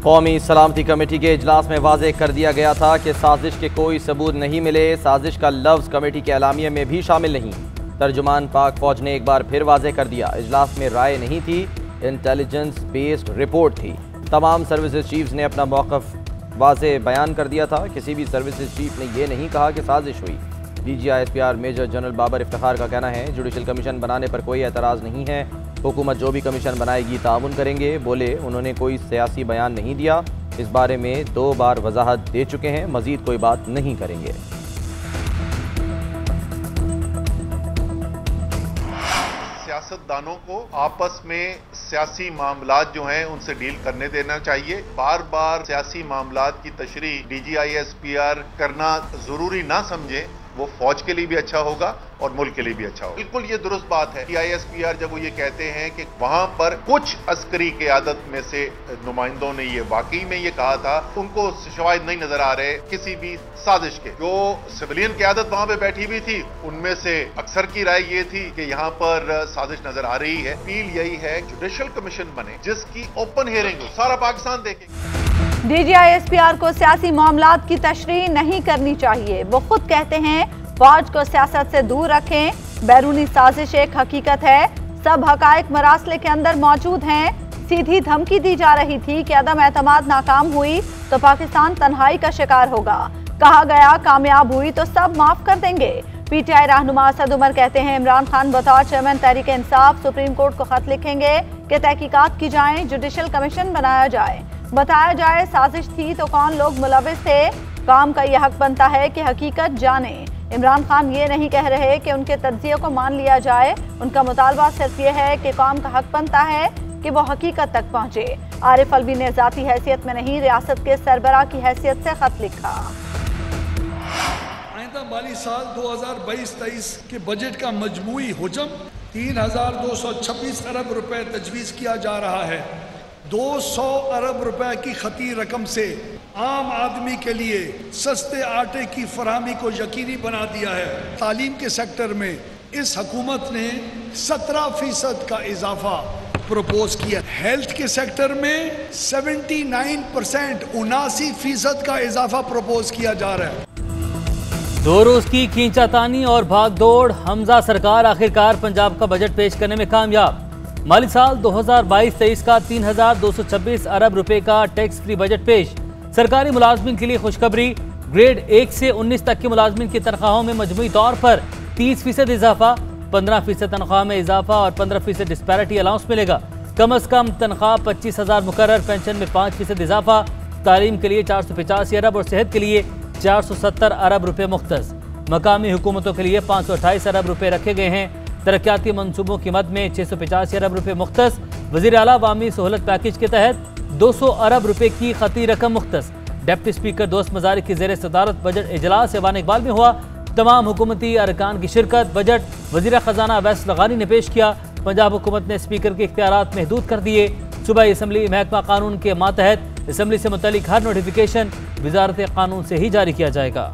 कौमी सलामती कमेटी के इजलास में वाज़ेह कर दिया गया था कि साजिश के कोई सबूत नहीं मिले। साजिश का लफ्ज़ कमेटी के एलामिया में भी शामिल नहीं। तर्जुमान पाक फौज ने एक बार फिर वाज़ेह कर दिया, इजलास में राय नहीं थी, इंटेलिजेंस बेस्ड रिपोर्ट थी। तमाम सर्विसेज चीफ्स ने अपना मौक़िफ़ वाज़ेह बयान कर दिया था। किसी भी सर्विसेज चीफ ने यह नहीं कहा कि साजिश हुई। DGISPR major general Babar Iftikhar का कहना है, जुडिशल कमीशन बनाने पर कोई एतराज़ नहीं है। हुकूमत जो भी कमीशन बनाएगी ताउन करेंगे। बोले उन्होंने कोई सियासी बयान नहीं दिया, इस बारे में 2 बार वजाहत दे चुके हैं, मजीद कोई बात नहीं करेंगे। सियासतदानों को आपस में सियासी मामलात जो हैं उनसे डील करने देना चाहिए। बार बार सियासी मामलात की तशरीह DGISPR करना जरूरी ना समझे, वो फौज के लिए भी अच्छा होगा और मुल्क के लिए भी अच्छा होगा। बिल्कुल ये दुरुस्त बात है। DGISPR जब वो ये कहते हैं कि वहां पर कुछ अस्करी क़यादत में से नुमाइंदों ने ये वाकई में ये कहा था, उनको शवाहिद नहीं नजर आ रहे किसी भी साजिश के। जो सिविलियन क़यादत वहां पे बैठी हुई थी उनमें से अक्सर की राय ये थी कि यहाँ पर साजिश नजर आ रही है। अपील यही है जुडिशल कमीशन बने जिसकी ओपन हियरिंग हो, सारा पाकिस्तान देखे। DGISPR को सियासी मामलात की तशरीह नहीं करनी चाहिए। वो खुद कहते हैं फौज को सियासत से दूर रखें। बैरूनी साजिश एक हकीकत है, सब हकायक मरासले के अंदर मौजूद हैं। सीधी धमकी दी जा रही थी कि अदम एतमाद नाकाम हुई तो पाकिस्तान तन्हाई का शिकार होगा। कहा गया कामयाब हुई तो सब माफ कर देंगे। PTI रहनुमा असद उमर कहते हैं इमरान खान बतौर chairman Tehreek Insaf supreme court को खत लिखेंगे कि तहकीकात की जाए, जुडिशल कमीशन बनाया जाए, बताया जाए साजिश थी तो कौन लोग मुलविस थे। काम का यह हक बनता है कि हकीकत जाने। इमरान खान ये नहीं कह रहे कि उनके तज्जिए को मान लिया जाए, उनका मुतालबा सिर्फ ये है कि कौम का हक बनता है कि वो हकीकत तक पहुंचे। आरिफ अलवी ने जाती हैसियत में नहीं, रियासत के सरबराह की हैसियत से खत लिखा। आइंदा माली साल 2022-23 के बजट का मजमूई हुजम 3226 अरब रुपए तजवीज़ किया जा रहा है। 200 अरब रुपए की खती रकम से आम आदमी के लिए सस्ते आटे की फराहमी को यकीनी बना दिया है। तालीम के सेक्टर में इस हुकूमत ने 17% का इजाफा प्रपोज किया। हेल्थ के सेक्टर में 79% 79% का इजाफा प्रपोज किया जा रहा है। 2 रोज की खींचातानी और भागदौड़, हमजा सरकार आखिरकार पंजाब का बजट पेश करने में कामयाब। माली साल 2022-23 का 3226 अरब रुपए का टैक्स फ्री बजट पेश। सरकारी मुलाजमिन के लिए खुशखबरी, ग्रेड 1 से 19 तक के मुलाजमिन की तनख्वाहों में मजमूई तौर पर 30% इजाफा, 15% तनख्वाह में इजाफा और 15% डिस्पैरिटी अलाउंस मिलेगा। कम अज कम तनख्वाह 25,000 मुकर्रर, पेंशन में 5% इजाफा, तालीम के लिए 485 अरब और सेहत के लिए 470 अरब रुपए मुख्तस। मकामी हुकूमतों के लिए 528 अरब रुपए रखे गए हैं। तरक्याती मंसूबों की मद में 685 अरब रुपए मुख्तस। वज़ीर आला अवामी सहूलत पैकेज के तहत 200 अरब रुपए की खती रकम मुख्तस। डिप्टी स्पीकर दोस्त मज़ारिक की ज़ेर सदारत बजट इजलास ऐवान इकबाल में हुआ। तमाम हुकूमती अरकान की शिरकत। बजट वज़ीर ख़जाना अवैस लगानी ने पेश किया। पंजाब हुकूमत ने स्पीकर के इख्तियारात महदूद कर दिए। सूबाई असम्बली महकमा कानून के मातहत असम्बली से मुतल्लिक हर नोटिफिकेशन वजारत कानून से ही जारी किया जाएगा।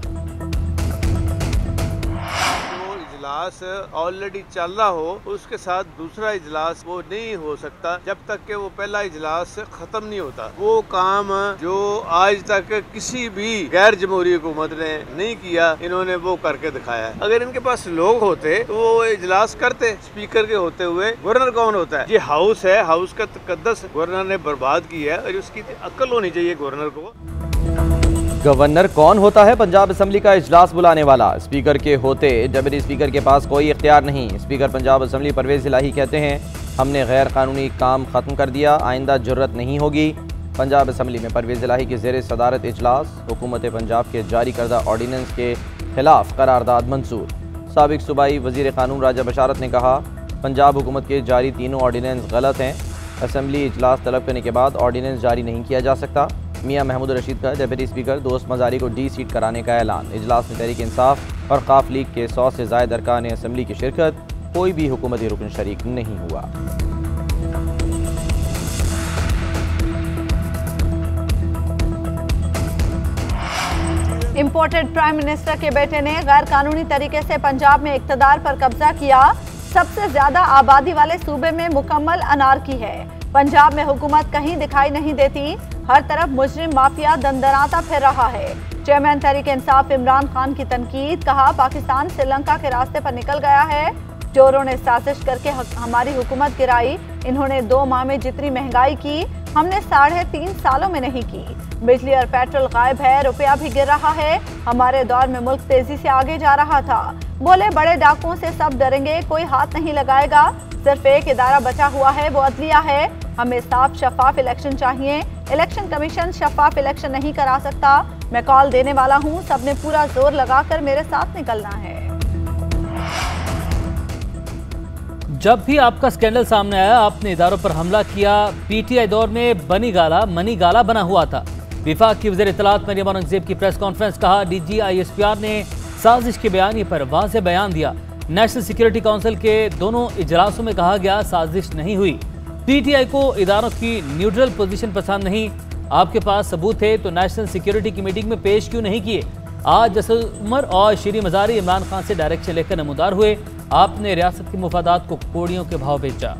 इजलास ऑलरेडी चल रहा हो उसके साथ दूसरा इजलास वो नहीं हो सकता जब तक कि वो पहला इजलास खत्म नहीं होता। वो काम जो आज तक किसी भी गैर जमहूरी हुकूमत ने नहीं किया, इन्होंने वो करके दिखाया है। अगर इनके पास लोग होते तो वो इजलास करते। स्पीकर के होते हुए गवर्नर कौन होता है? ये हाउस है, हाउस का तकद्दस गवर्नर ने बर्बाद किया है और उसकी अक्ल होनी चाहिए गवर्नर को। गवर्नर कौन होता है? पंजाब असम्बली का इजलास बुलाने वाला। स्पीकर के होते डिप्टी स्पीकर के पास कोई इख्तियार नहीं। स्पीकर पंजाब असम्बली परवेज़ इलाही कहते हैं हमने गैर कानूनी काम ख़त्म कर दिया, आइंदा जुर्रत नहीं होगी। पंजाब असम्बली में परवेज़ इलाही की ज़ेर सदारत इजलास। हुकूमत पंजाब के जारी करदा ऑर्डीनेंस के खिलाफ करारदाद मंसूर। साबिक सूबाई वज़ीर कानून राजा बशारत ने कहा पंजाब हुकूमत के जारी तीनों ऑर्डीनेंस गलत हैं। असम्बली इजलास तलब करने के बाद ऑर्डीनेंस जारी नहीं किया जा सकता। मियां महमूद रशीद का डिप्टी स्पीकर दोस्त मज़ारी को डी सीट कराने का ऐलान। इजलास में तहरीक इंसाफ और काफ लीग के 100 से ज़ायद अरकान असम्बली की शिरकत। कोई भी हुकूमती रुकन शरीक नहीं हुआ। इंपोर्टेड प्राइम मिनिस्टर के बेटे ने गैर कानूनी तरीके से पंजाब में इक्तदार पर कब्जा किया। सबसे ज्यादा आबादी वाले सूबे में मुकम्मल अनारकी है। पंजाब में हुकूमत कहीं दिखाई नहीं देती। हर तरफ मुजरिम माफिया दंदनाता फिर रहा है। चेयरमैन तहरीक इंसाफ इमरान खान की तनकीद, कहा पाकिस्तान श्रीलंका के रास्ते पर निकल गया है। चोरों ने साजिश करके हमारी हुकूमत गिराई। इन्होंने 2 माह में जितनी महंगाई की हमने 3.5 सालों में नहीं की। बिजली और पेट्रोल गायब है, रुपया भी गिर रहा है। हमारे दौर में मुल्क तेजी से आगे जा रहा था। बोले बड़े डाकुओं से सब डरेंगे, कोई हाथ नहीं लगाएगा। सिर्फ एक इदारा बचा हुआ है, वो अदलिया है। हमें साफ शफाफ इलेक्शन चाहिए। इलेक्शन कमीशन शफाफ इलेक्शन नहीं करा सकता। मैं कॉल देने वाला हूँ, सबने पूरा जोर लगाकर मेरे साथ निकलना है। जब भी आपका स्कैंडल सामने आया आपने इदारों पर हमला किया। पीटीआई दौर में मनी गाला बना हुआ था। विफाक की वज़ीर इत्तलात मरियम औरंगज़ेब की प्रेस कॉन्फ्रेंस, कहा DGISPR ने साजिश के बयानी पर वाज़ेह बयान दिया। नेशनल सिक्योरिटी काउंसिल के दोनों इजलासों में कहा गया साजिश नहीं हुई। पीटीआई को इदारों की न्यूट्रल पोजीशन पसंद नहीं। आपके पास सबूत थे तो नेशनल सिक्योरिटी की मीटिंग में पेश क्यों नहीं किए। आज जसल उमर और शीरी मजारी इमरान खान से डायरेक्शन लेकर नमूदार हुए। आपने रियासत के मुफादात को कोड़ियों के भाव बेचा।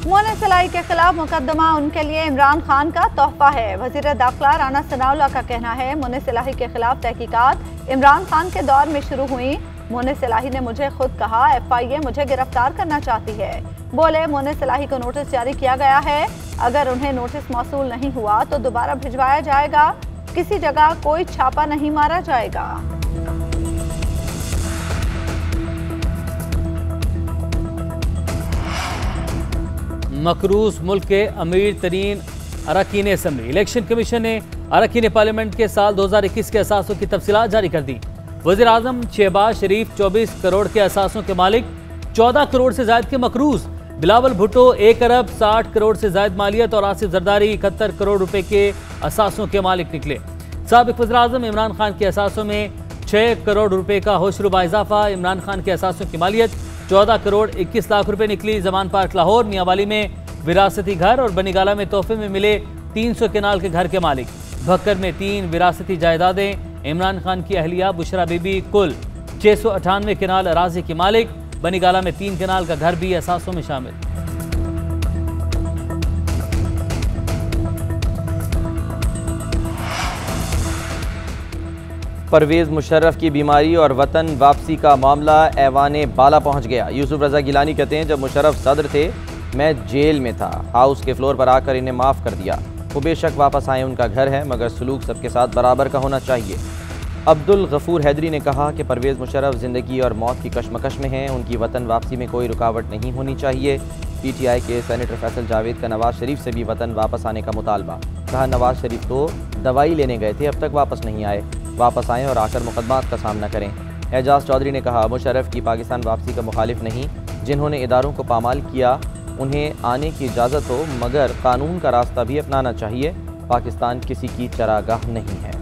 मोने सलाई के खिलाफ मुकदमा उनके लिए इमरान खान का तोहफा है। वजीर दाखिला राना सनाउल्लाह का कहना है मोने सलाही के खिलाफ तहकीकात इमरान खान के दौर में शुरू हुई। मोने सलाही ने मुझे खुद कहा FIA मुझे गिरफ्तार करना चाहती है। बोले मोने सलाही को नोटिस जारी किया गया है, अगर उन्हें नोटिस मौसूल नहीं हुआ तो दोबारा भिजवाया जाएगा। किसी जगह कोई छापा नहीं मारा जाएगा। मकरूज मुल्क के अमीर तरीन अरकान असम्बली। इलेक्शन कमीशन ने अरकान पार्लियामेंट के साल 2021 के असासों की तफसीलात जारी कर दी। वज़ीर आज़म शहबाज शरीफ 24 करोड़ के असासों के मालिक, 14 करोड़ से जायद के मकरूज। बिलावल भुट्टो 1 अरब 60 करोड़ से जायद मालियत और आसिफ जरदारी 71 करोड़ रुपए के असासों के मालिक निकले। साबिक वज़ीर आज़म इमरान खान के असासों में 6 करोड़ रुपए का होशरुबा इजाफा। इमरान खान के असासों की मालियत 14 करोड़ 21 लाख रुपए निकली। जमान पार्क लाहौर मियांवाली में विरासती घर और बनीगाला में तोहफे में मिले 300 केनाल के घर के मालिक। भक्कर में 3 विरासती जायदादें। इमरान खान की अहलिया बुशरा बीबी कुल 698 केनाल अराजी की मालिक। बनीगाला में 3 केनाल का घर भी असासों में शामिल। परवेज मुशर्रफ की बीमारी और वतन वापसी का मामला ऐवाने बाला पहुंच गया। यूसुफ रजा गिलानी कहते हैं जब मुशर्रफ सदर थे मैं जेल में था, हाउस के फ्लोर पर आकर इन्हें माफ़ कर दिया। वो बेशक वापस आए, उनका घर है, मगर सलूक सबके साथ बराबर का होना चाहिए। अब्दुल गफूर हैदरी ने कहा कि परवेज़ मुशर्रफ ज़िंदगी और मौत की कशमकश में हैं, उनकी वतन वापसी में कोई रुकावट नहीं होनी चाहिए। PTI के सेनेटर फैसल जावेद का नवाज शरीफ से भी वतन वापस आने का मुतालबा। कहा नवाज शरीफ तो दवाई लेने गए थे, अब तक वापस नहीं आए, वापस आएँ और आकर मुकदमात का सामना करें। एजाज चौधरी ने कहा मुशर्रफ की पाकिस्तान वापसी का मुखालिफ नहीं, जिन्होंने इदारों को पामाल किया उन्हें आने की इजाज़त हो, मगर कानून का रास्ता भी अपनाना चाहिए। पाकिस्तान किसी की चरागाह नहीं है।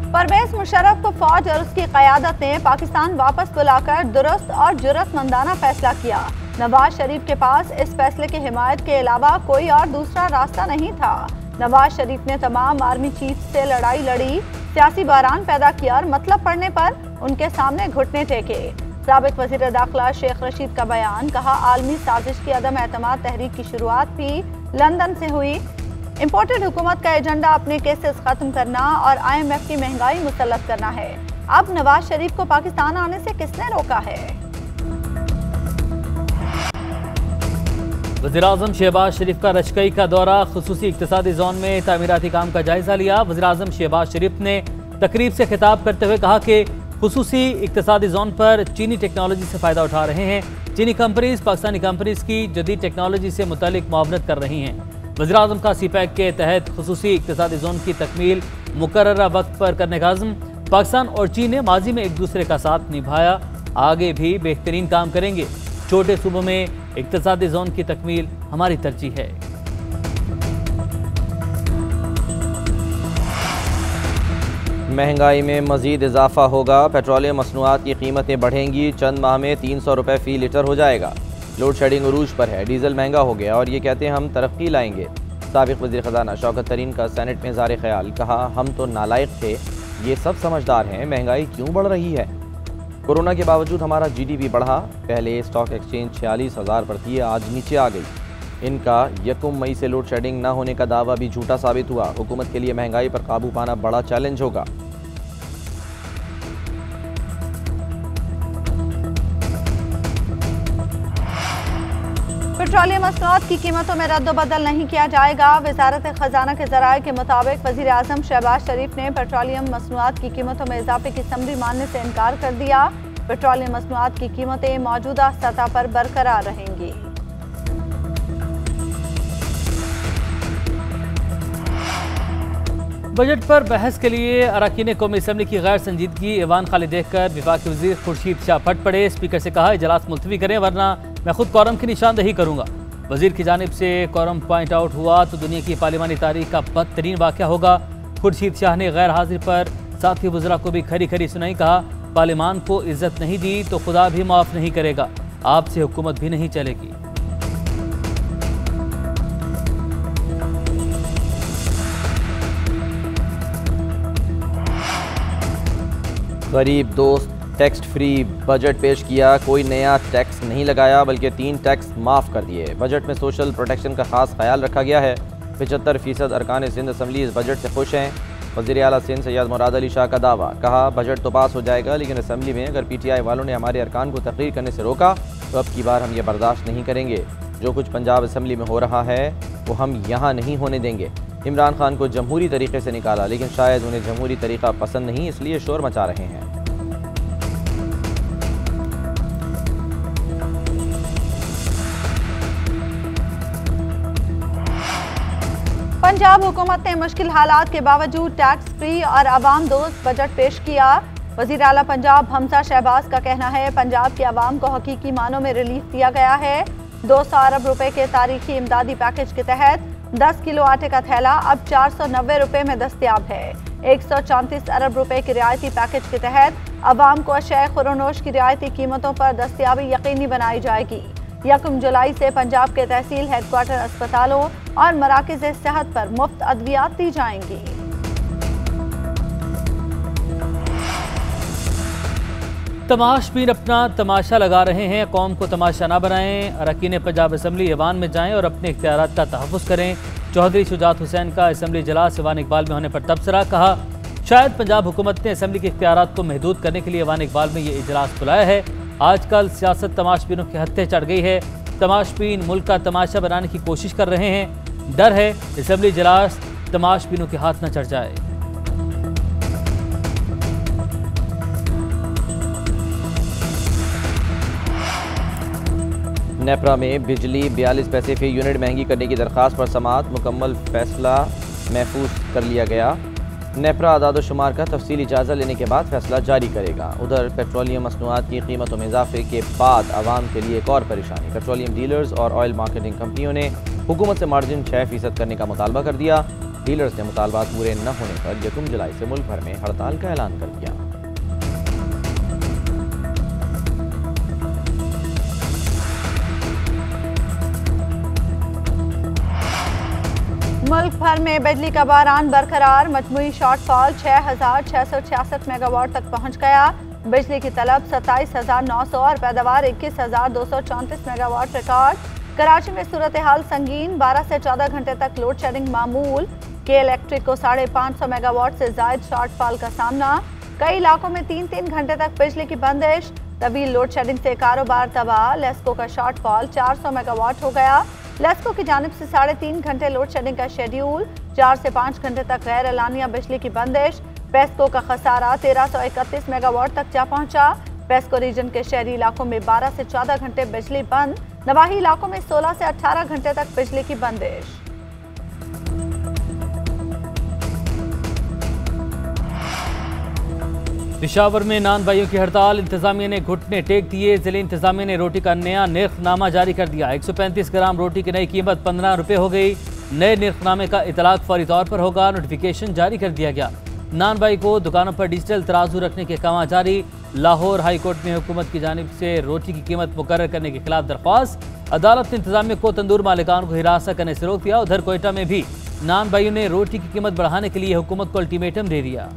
परवेज मुशर्रफ को फौज और उसकी क़यादत ने पाकिस्तान वापस बुलाकर दुरुस्त और जुर्रतमंदाना फैसला किया। नवाज शरीफ के पास इस फैसले की हिमायत के अलावा कोई और दूसरा रास्ता नहीं था। नवाज शरीफ ने तमाम आर्मी चीफ से लड़ाई लड़ी, सियासी बहरान पैदा किया और मतलब पड़ने पर उनके सामने घुटने टेके। साबिक वज़ीर दाखिला शेख रशीद का बयान, कहा आलमी साजिश की अदम एतमाद तहरीक की शुरुआत भी लंदन से हुई। इम्पोर्टेड हुकूमत का एजेंडा अपने केसेस खत्म करना और IMF की महंगाई मुसल्लत करना है। अब नवाज शरीफ को पाकिस्तान आने से किसने रोका है? वज़ीर-ए-आज़म शहबाज शरीफ का रशकई का दौरा, खुसूसी इक्तिसादी जोन में तामीराती काम का जायजा लिया। वज़ीर-ए-आज़म शहबाज शरीफ ने तकरीब से खिताब करते हुए कहा कि खुसूसी इक्तिसादी जोन पर चीनी टेक्नोलॉजी से फ़ायदा उठा रहे हैं। चीनी कंपनीज पाकिस्तानी कंपनीज की जदीद टेक्नोलॉजी से मुतालिक मुआवनत कर रही हैं। वज़ीर-ए-आज़म का CPEC के तहत खुसूसी इक्तिसादी जोन की तकमील मुकर्ररा वक्त पर करने का अज़्म। पाकिस्तान और चीन ने माजी में एक दूसरे का साथ निभाया, आगे भी बेहतरीन काम करेंगे। छोटे सूबों में इक्तिसादी जोन की तकमील हमारी तरजीह है। महंगाई में मज़ीद इजाफा होगा, पेट्रोलियम मसनूआत की कीमतें बढ़ेंगी, चंद माह में 300 रुपये फ़ी लीटर हो जाएगा। लोड शेडिंग उरूज पर है, डीजल महंगा हो गया और ये कहते हैं हम तरक्की लाएंगे। साबिक वज़ीर ख़जाना शौकत तरीन का सेनेट में इज़हार ख्याल, कहा हम तो नालायक थे, ये सब समझदार हैं, महंगाई क्यों बढ़ रही है। कोरोना के बावजूद हमारा GDP बढ़ा। पहले स्टॉक एक्सचेंज 46,000 पर थी, आज नीचे आ गई। इनका 1 मई से लोड शेडिंग न होने का दावा भी झूठा साबित हुआ। हुकूमत के लिए महंगाई पर काबू पाना बड़ा चैलेंज होगा। पेट्रोलियम मसनूआत की कीमतों में रद्द-बदल नहीं किया जाएगा। वजारत खजाना के ज़राए के मुताबिक वज़ीर आज़म शहबाज शरीफ ने पेट्रोलियम मसनूआत की कीमतों में इजाफे की समरी मानने से इनकार कर दिया। पेट्रोलियम मसनूआत की कीमतें मौजूदा सतह पर बरकरार रहेंगी। बजट पर बहस के लिए अरकान कौमी असम्बली की गैर संजीदगी ऐवान खाली देखकर वफाकी वज़ीर खुर्शीद शाह फट पड़े। स्पीकर से कहा इजलास मुलतवी करें वरना मैं खुद कौरम की निशानदही करूंगा। वजीर की जानिब से कौरम पॉइंट आउट हुआ तो दुनिया की पार्लिमानी तारीख का बदतरीन वाक़या होगा। खुर्शीद शाह ने गैर हाजिर पर साथी वज़रा को भी खरी खरी सुनाई। कहा पार्लिमान को इज्जत नहीं दी तो खुदा भी माफ़ नहीं करेगा, आपसे हुकूमत भी नहीं चलेगी। गरीब दोस्त टैक्स फ्री बजट पेश किया। कोई नया टैक्स नहीं लगाया बल्कि 3 टैक्स माफ़ कर दिए। बजट में सोशल प्रोटेक्शन का खास ख्याल रखा गया है। 75% अरकान सिंध असम्बली इस बजट से खुश हैं। वज़ीर आला सिंध सैयद मुराद अली शाह का दावा। कहा बजट तो पास हो जाएगा लेकिन असम्बली में अगर PTI वालों ने हमारे अरकान को तकरीर करने से रोका तो अब की बार हम ये बर्दाश्त नहीं करेंगे। जो कुछ पंजाब असम्बली में हो रहा है वो हम यहाँ नहीं होने देंगे। इमरान खान को जमहूरी तरीके से निकाला लेकिन शायद उन्हें जमहूरी तरीका पसंद नहीं, इसलिए शोर मचा रहे हैं। पंजाब हुकूमत ने मुश्किल हालात के बावजूद टैक्स फ्री और आवाम दोस्त बजट पेश किया। वज़ीर आला पंजाब हमजा शहबाज का कहना है पंजाब के आवाम को हकीकी मानों में रिलीफ दिया गया है। 200 अरब रुपए के तारीखी इमदादी पैकेज के तहत 10 किलो आटे का थैला अब 490 रुपए में दस्तयाब है। 134 अरब रुपए के रियायती पैकेज के तहत आवाम को अशय खुरोनोश की रियायती कीमतों पर दस्तयाबी यकीनी बनाई जाएगी। 1 जुलाई से पंजाब के तहसील हेडक्वार्टर अस्पतालों और मराकज़ सेहत पर मुफ्त अद्वियात दी जाएंगी। तमाशबीन अपना तमाशा लगा रहे हैं, कौम को तमाशा ना बनाएं। अरकान पंजाब असम्बली ऐवान में जाएं और अपने इख्तियारात का तहफ़्फ़ुज़ करें। चौधरी शुजात हुसैन का असम्बली इजलास ऐवान इकबाल में होने पर तबसरा। कहा शायद पंजाब हुकूमत ने असम्बली के इख्तियारात को महदूद करने के लिए ऐवान इकबाल में ये इजलास बुलाया है। आजकल सियासत तमाशबीनों के हत्थे चढ़ गई है। तमाशबीन मुल्क का तमाशा बनाने की कोशिश कर रहे हैं। डर है असम्बली इजलास तमाशबीनों के हाथ न चढ़ जाए। नेपरा में बिजली 42 पैसे फी यूनिट महंगी करने की दरख्वास्त पर समाअत। मुकम्मल फैसला महफूज कर लिया गया। नेपरा आदाद-ओ-शुमार का तफसीली जायजा लेने के बाद फैसला जारी करेगा। उधर पेट्रोलियम मसनूआत की कीमतों में इजाफे के बाद आवाम के लिए एक और परेशानी। पेट्रोलियम डीलर्स और ऑयल मार्केटिंग कंपनियों ने हुकूमत से मार्जिन 6% करने का मुतालबा कर दिया। डीलर्स ने मुतालबात पूरे न होने पर 1 जुलाई से मुल्क भर में हड़ताल का ऐलान कर दिया। मुल्क भर में बिजली का बारान बरकरार। मजमूई शॉर्टफॉल 6,666 मेगावाट तक पहुंच गया। बिजली की तलब 27,900 और पैदावार 21,234 मेगावाट रिकॉर्ड। कराची में सूरत हाल संगीन, 12 से 14 घंटे तक लोड शेडिंग मामूल। के इलेक्ट्रिक को 550 मेगावाट से जायद शॉर्टफॉल का सामना। कई इलाकों में 3-3 घंटे तक बिजली की बंदिश। तवील लोड शेडिंग से कारोबार तबाह। लेस्को का शॉर्टफॉल 400 मेगावाट हो गया। लेस्को की जानिब से 3.5 घंटे लोड शेडिंग का शेड्यूल। 4 से 5 घंटे तक गैर एलानिया बिजली की बंदिश। पेस्को का खसारा 1331 मेगावाट तक जा पहुंचा। पेस्को रीजन के शहरी इलाकों में 12 से 14 घंटे बिजली बंद। नवाही इलाकों में 16 से 18 घंटे तक बिजली की बंदिश। पेशावर में नान भाइयों की हड़ताल। इंतजामिया ने घुटने टेक दिए। जिले इंतजामिया ने रोटी का नया निर्खनामा जारी कर दिया। 135 ग्राम रोटी की नई कीमत 15 रुपये हो गई। नए निर्खनामे का इतलाक फौरी तौर पर होगा। नोटिफिकेशन जारी कर दिया गया। नान भाई को दुकानों पर डिजिटल तराजू रखने के काम जारी। लाहौर हाई कोर्ट में हुकूमत की जानिब से रोटी की कीमत मुकर्रर करने के खिलाफ दरख्वास्त। अदालत ने इंतजामिया को तंदूर मालिकान को हिरासत करने से रोक दिया। उधर कोयटा में भी नान भाइयों ने रोटी की कीमत बढ़ाने के लिए हुकूमत को अल्टीमेटम दे दिया।